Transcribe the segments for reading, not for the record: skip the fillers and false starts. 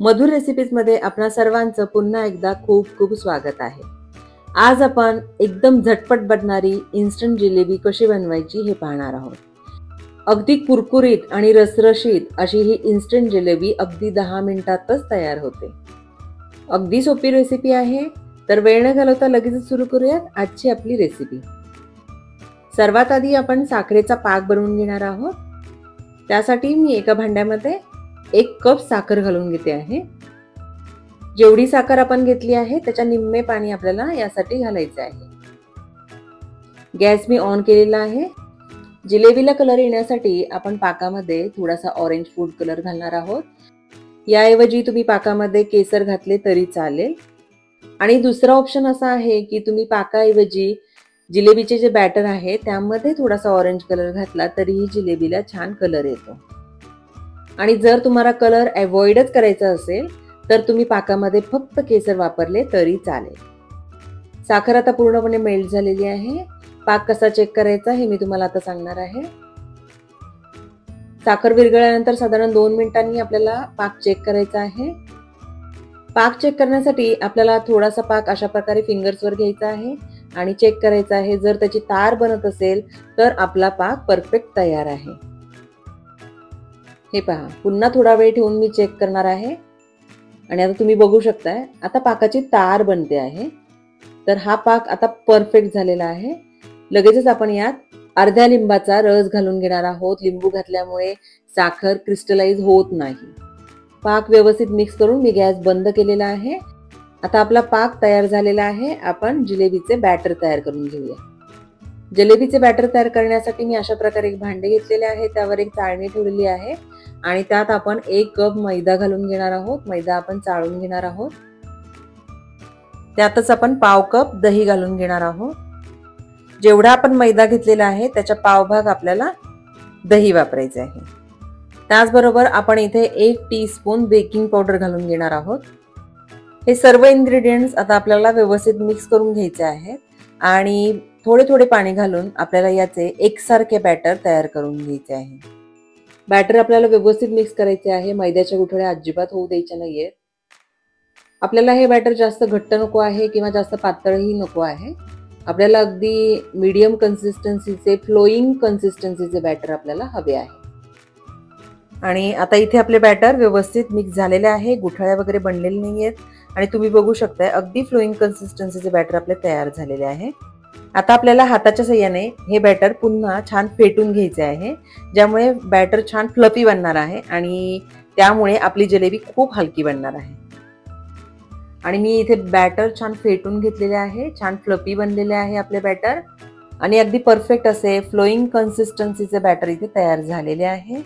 मधुर रेसिपीजमध्ये आपणा सर्वांचं पुन्हा एकदा खूप खूप स्वागत आहे। आज आपण एकदम झटपट बनणारी इन्स्टंट जिलेबी कशी बनवायची हे पाहणार आहोत। अगदी कुरकुरीत आणि रसरशीत अशी ही इन्स्टंट जिलेबी अगदी 10 मिनिटातच तयार होते। अगदी सोपी रेसिपी आहे, तर वेळ न घालवता लगेच सुरू करूयात आजची आपली रेसिपी। सर्वात आधी आपण साखरेचा पाक बनवून घेणार आहोत। त्यासाठी मी एका भांड्यामध्ये 1 कप साखर घालून घेते आहे। जेवढी साखर आपण घेतली आहे त्याच्या निम्मे पाणी आपल्याला यासाठी घालायचे आहे। गॅस मी ऑन केलेला आहे। जिलेबीला कलर येण्यासाठी आपण पाकामध्ये थोडासा ऑरेंज फूड कलर घालणार आहोत। याऐवजी तुम्ही पाकामध्ये केसर घातले तरी चालेल। आणि दुसरा ऑप्शन असा आहे की तुम्ही पाकाऐवजी जिलेबीचे जे बॅटर आहे त्यामध्ये थोडासा ऑरेंज कलर घातला तरीही जिलेबीला छान कलर येतो। आणि जर तुम्हाला कलर अवॉइडच करायचा असेल तर तुम्ही पाकामध्ये फक्त केसर वापरले तरी चालेल। साखर आता पूर्णपणे मेल्ट झालेली आहे। पाक कसा चेक करायचा हे मी तुम्हाला आता सांगणार आहे। साखर विरघळल्यानंतर साधारण 2 मिनिटांनी आपल्याला पाक चेक करायचा आहे। पाक चेक करण्यासाठी आपल्याला थोडासा पाक अशा प्रकारे फिंगर्सवर घ्यायचा आहे आणि चेक करायचा आहे। जर त्याची तार बनत असेल तर आपला पाक परफेक्ट तयार आहे। हे पहा, पुन्हा थोडा वेळ ठेवून मी चेक करणार आहे आणि आता तुम्ही बघू शकताय आता पाकाची तार बनते आहे। तर हा पाक आता परफेक्ट झालेला आहे। लगेचच आपण यात अर्ध्या लिंबाचा रस घालून घेणार आहोत। लिंबू घातल्यामुळे साखर क्रिस्टलाइज होत नाही। पाक व्यवस्थित मिक्स करून मी गॅस बंद केलेला आहे। आता आपला पाक तयार झालेला आहे। आपण जिलेबीचे बॅटर तयार करून घेऊया। जिलेबीचे बॅटर तयार करण्यासाठी मी अशा प्रकारे एक भांडे घेतलेले आहे। त्यावर एक चाळणी ठेवलेली आहे आणि त्यात आपण 1 कप मैदा घालून घेणार आहोत। मैदा आपण चाळून घेणार आहोत। त्यातच आपण पाव कप दही घालून घेणार आहोत। जेवढा आपण मैदा घेतलेला आहे त्याच्या पावभाग आपल्याला दही वापरायचे आहे। त्याचबरोबर आपण इथे 1 टीस्पून बेकिंग पावडर घालून घेणार आहोत। हे सर्व इन्ग्रेडियंट्स आता आपल्याला व्यवस्थित मिक्स करून घ्यायचे आहेत आणि थोडे थोडे पाणी घालून आपल्याला याचे एकसारखे बॅटर तयार करून घ्यायचे आहे। बॅटर आपल्याला व्यवस्थित मिक्स करायचे आहे। मैद्याच्या गुठळ्या अजिबात होऊ द्यायच्या नाहीयेत। आपल्याला हे बॅटर जास्त घट्ट नको आहे किंवा जास्त पातळही नको आहे। आपल्याला अगदी मीडियम कन्सिस्टन्सीचे फ्लोइंग कन्सिस्टन्सीचे बॅटर आपल्याला हवे आहे। आणि आता इथे आपले बॅटर व्यवस्थित मिक्स झालेले आहे। गुठळ्या वगैरे बनलेले नाहीयेत आणि तुम्ही बघू शकताय अगदी फ्लोइंग कन्सिस्टन्सीचे बॅटर आपले तयार झालेले आहे। आता आपल्याला हाताच्या सहाय्याने हे बॅटर पुन्हा छान फेटून घ्यायचे आहे, ज्यामुळे बॅटर छान फ्लफी बनणार आहे आणि त्यामुळे आपली जिलेबी खूप हलकी बनणार आहे। आणि मी इथे बॅटर छान फेटून घेतलेले आहे। छान फ्लफी बनलेले आहे आपले बॅटर आणि अगदी परफेक्ट असे फ्लोइंग कन्सिस्टन्सीचे बॅटर इथे तयार झालेले आहे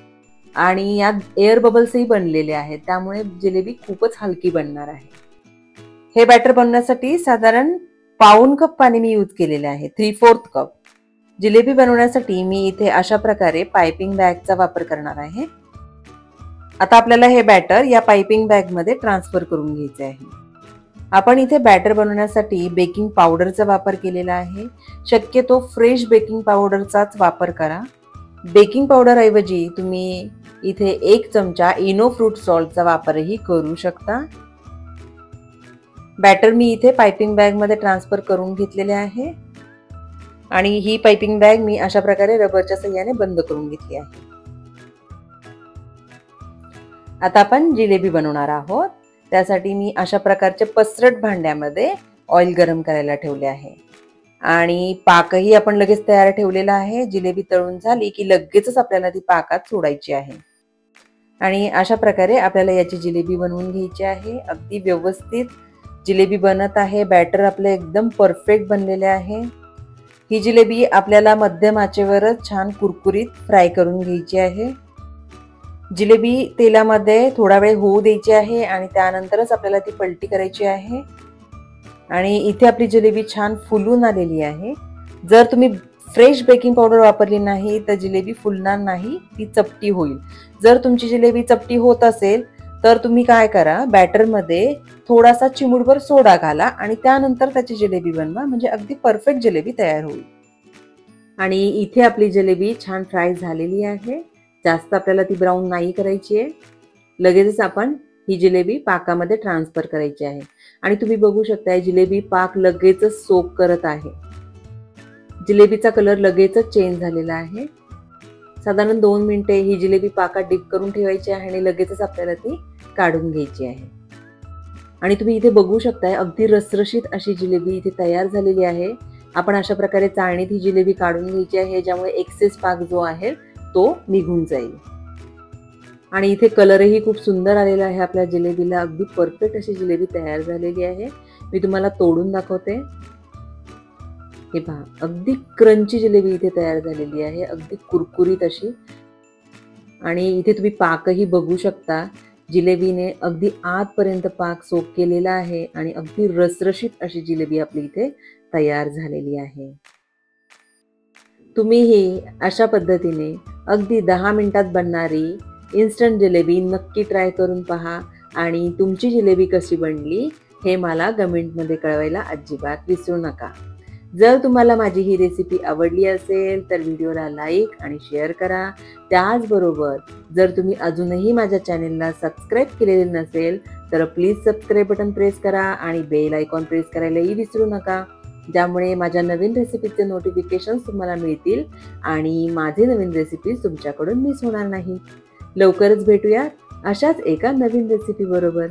आणि यात एअर बबल्सही बनलेले आहेत, त्यामुळे जिलेबी खूपच हलकी बनणार आहे। हे बॅटर बनवण्यासाठी साधारण पाऊण कप पाणी मी यूज केलेले आहे, 3/4 कप। जिलेबी बनवण्यासाठी मी इथे अशा प्रकारे पाइपिंग बॅगचा वापर करणार आहे। आता आपल्याला हे बॅटर या पाइपिंग बॅग मध्ये ट्रान्सफर करून घ्यायचे आहे। आपण इथे बॅटर बनवण्यासाठी बेकिंग पावडरचा वापर केलेला आहे। शक्यतो फ्रेश बेकिंग पावडरचाच वापर करा। बेकिंग पावडर ऐवजी तुम्ही इथे 1 चमचा इनो फ्रूट सॉल्टचा वापरही करू शकता। बॅटर मी इथे पाइपिंग बॅग मध्ये ट्रान्सफर करून घेतलेले आहे आणि ही पाइपिंग बॅग मी अशा प्रकारे रबरच्या सहाय्याने बंद करून घेतली आहे। आता आपण जिलेबी बनवणार आहोत। त्यासाठी मी अशा प्रकारचे पसरट भांड्यामध्ये ऑइल गरम करायला ठेवले आहे आणि पाकही आपण लगेच तयार ठेवलेला आहे। जिलेबी तळून झाली की लगेचच आपल्याला ती पाकात सोडायची आहे आणि अशा प्रकारे आपल्याला याची जिलेबी बनवून घ्यायची आहे। अगदी व्यवस्थित जिलेबी बनत आहे। बॅटर आपले एकदम परफेक्ट बनलेले आहे। ही जिलेबी आपल्याला मध्यम आचेवरच छान कुरकुरीत फ्राय करून घ्यायची आहे। जिलेबी तेलामध्ये थोडा वेळ होऊ द्यायची आहे आणि त्यानंतरच आपल्याला ती पलटी करायची आहे। आणि इथे आपली जिलेबी छान फुलून आलेली आहे। जर तुम्ही फ्रेश बेकिंग पावडर वापरली नाही तर जिलेबी फुलणार नाही, ती चपटी होईल। जर तुमची जिलेबी चपटी होत असेल तर तुम्ही काय करा, बॅटर मध्ये थोडासा चिमूटभर सोडा घाला आणि त्यानंतर त्याची जिलेबी बनवा, म्हणजे अगदी परफेक्ट जिलेबी तयार होईल। आणि इथे आपली जिलेबी छान फ्राय झालेली आहे। जास्त आपल्याला ती ब्राउन नाही करायची आहे। लगेचच आपण ही जिलेबी पाकामध्ये ट्रान्सफर करायची आहे आणि तुम्ही बघू शकता जिलेबी पाक लगेचच सोक करत आहे. जिलेबीचा कलर लगेचच चेंज झालेला आहे. साधारण 2 मिनिटे ही जिलेबी पाकात डिप करून ठेवायची आहे आणि लगेचच आपल्याला ती काढून घ्यायची आहे. आणि तुम्ही इथे बघू शकताय अगदी रसरशीत अशी जिलेबी इथे तयार झालेली आहे. आपण अशा प्रकारे चाळणीत ही जिलेबी काढून घ्यायची आहे, ज्यामुळे एक्सेस पाक जो आहे तो निघून जाईल. आणि इथे कलरही खूप सुंदर आलेला आहे आपल्या जिलेबीला. अगदी परफेक्ट अशी जिलेबी तयार झालेली आहे. मी तुम्हाला तोडून दाखवते. हे पहा, अगदी क्रंची जिलेबी इथे तयार झालेली आहे, अगदी कुरकुरीत अशी. आणि इथे तुम्ही पाकही बघू शकता. जिलेबीने अगदी आतपर्यंत पाक सोक केलेला आहे आणि अगदी रसरशीत अशी जिलेबी आपली इथे तयार झालेली आहे. तुम्हीही अशा पद्धतीने अगदी 10 मिनिटात बनणारी इन्स्टंट जिलेबी नक्की ट्राय करून पहा आणि तुमची जिलेबी कशी बनली हे मला कमेंटमध्ये कळवायला अजिबात विसरू नका. जर तुम्हाला माझी ही रेसिपी आवडली असेल तर व्हिडिओला लाईक आणि शेअर करा. त्याचबरोबर जर तुम्ही अजूनही माझ्या चॅनेलला सबस्क्राईब केलेले नसेल तर प्लीज सबस्क्राईब बटन प्रेस करा आणि बेल आयकॉन प्रेस करायलाही विसरू नका, ज्यामुळे माझ्या नवीन रेसिपीचे नोटिफिकेशन्स तुम्हाला मिळतील आणि माझे नवीन रेसिपीज तुमच्याकडून मिस होणार नाही. लवकरच भेटूया अशाच एका नवीन रेसिपी बरोबर.